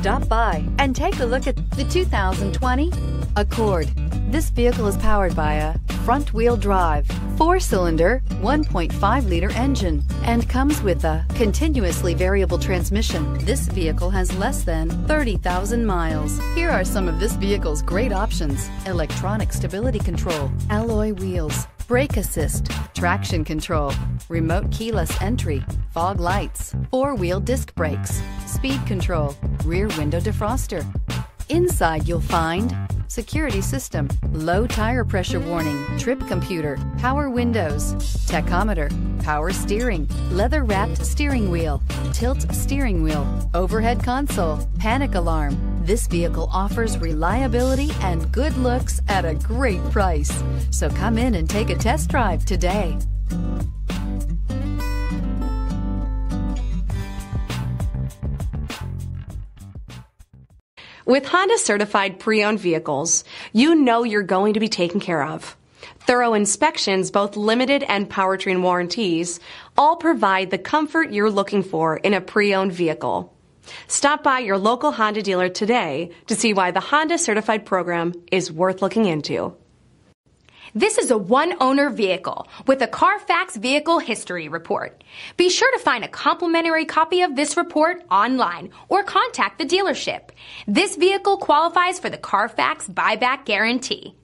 Stop by and take a look at the 2020 Accord. This vehicle is powered by a front-wheel drive, 4-cylinder, 1.5-liter engine, and comes with a continuously variable transmission. This vehicle has less than 30,000 miles. Here are some of this vehicle's great options: electronic stability control, alloy wheels, brake assist, traction control, remote keyless entry, fog lights, 4-wheel disc brakes, speed control, rear window defroster. Inside you'll find security system, low tire pressure warning, trip computer, power windows, tachometer, power steering, leather-wrapped steering wheel, tilt steering wheel, overhead console, panic alarm. This vehicle offers reliability and good looks at a great price. So come in and take a test drive today. With Honda certified pre-owned vehicles, you know you're going to be taken care of. Thorough inspections, both limited and powertrain warranties, all provide the comfort you're looking for in a pre-owned vehicle. Stop by your local Honda dealer today to see why the Honda certified program is worth looking into. This is a one-owner vehicle with a CARFAX Vehicle History Report. Be sure to find a complimentary copy of this report online or contact the dealership. This vehicle qualifies for the CARFAX Buyback Guarantee.